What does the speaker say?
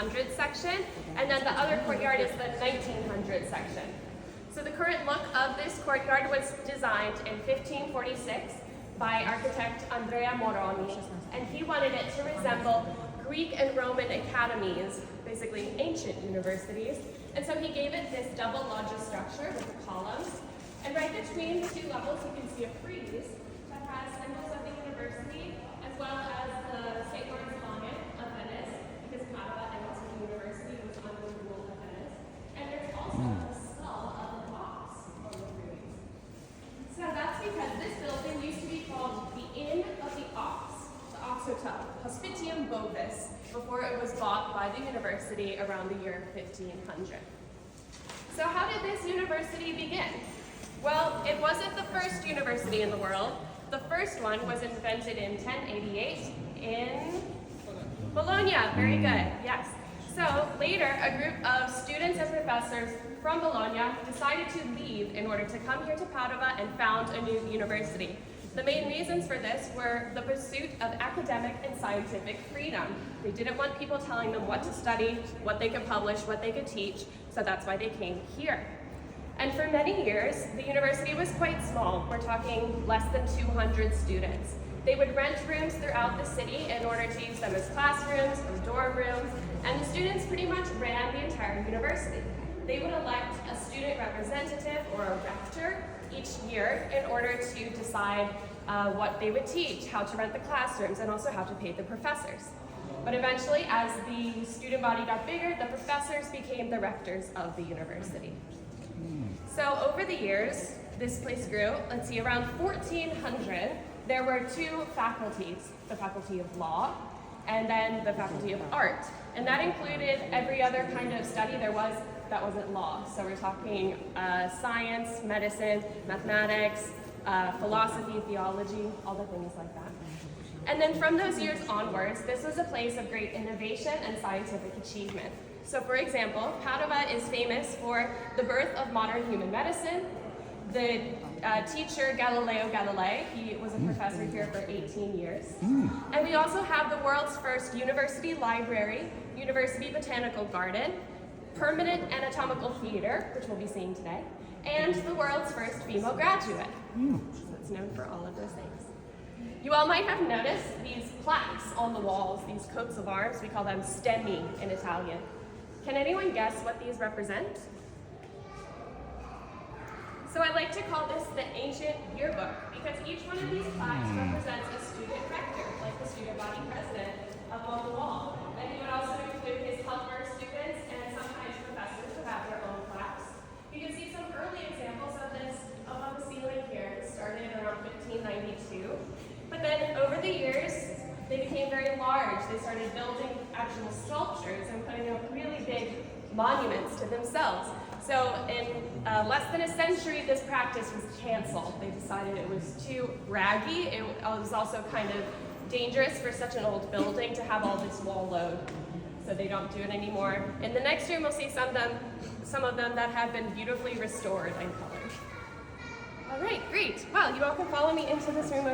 1800s section, and then the other courtyard is the 1900s section. So the current look of this courtyard was designed in 1546 by architect Andrea Moroni, and he wanted it to resemble Greek and Roman academies, basically ancient universities. And so he gave it this double loggia structure with the columns. And right between the two levels, you can see a frieze that has symbols of the university, as well as the St. Lawrence Lion of Venice, because Padua and also the university was under the rule of Venice. And there's also a skull of an ox on the frieze. So that's because this building used to be called the Inn of the Ox Hotel, Hospitium Bovis, before it was bought by the university around the year 1500. So how did this university begin? Well, it wasn't the first university in the world. The first one was invented in 1088 in Bologna. Very good, yes. So later, a group of students and professors from Bologna decided to leave in order to come here to Padua and found a new university. The main reasons for this were the pursuit of academic and scientific freedom. They didn't want people telling them what to study, what they could publish, what they could teach, so that's why they came here. And for many years, the university was quite small. We're talking less than 200 students. They would rent rooms throughout the city in order to use them as classrooms or dorm rooms, and the students pretty much ran the entire university. They would elect a student representative or a rector each year in order to decide what they would teach, how to rent the classrooms, and also how to pay the professors. But eventually, as the student body got bigger, the professors became the rectors of the university. So over the years, this place grew. Let's see, around 1400, there were two faculties, the Faculty of Law and then the Faculty of Art. And that included every other kind of study there was that wasn't law. So we're talking science, medicine, mathematics, philosophy, theology, all the things like that. And then from those years onwards, this was a place of great innovation and scientific achievement. So for example, Padua is famous for the birth of modern human medicine. The teacher Galileo Galilei, he was a professor here for 18 years. And we also have the world's first university library, university botanical garden, permanent anatomical theater, which we'll be seeing today, and the world's first female graduate. So it's known for all of those things. You all might have noticed these plaques on the walls, these coats of arms. We call them stemmi in Italian. Can anyone guess what these represent? So I like to call this the ancient yearbook, because each one of these plaques represents a student rector, like the student body president up on the wall. And he would also include his helper students and sometimes professors who have their own plaques. You can see some early examples of this up on the ceiling here. It started around 1592. But then over the years, they became very large. They started building actual sculptures and putting up really big monuments to themselves. So in less than a century, this practice was canceled. They decided it was too raggy. It was also kind of dangerous for such an old building to have all this wall load. So they don't do it anymore. In the next room, we'll see some of them that have been beautifully restored and colored. All right, great. Well, you all can follow me into this room over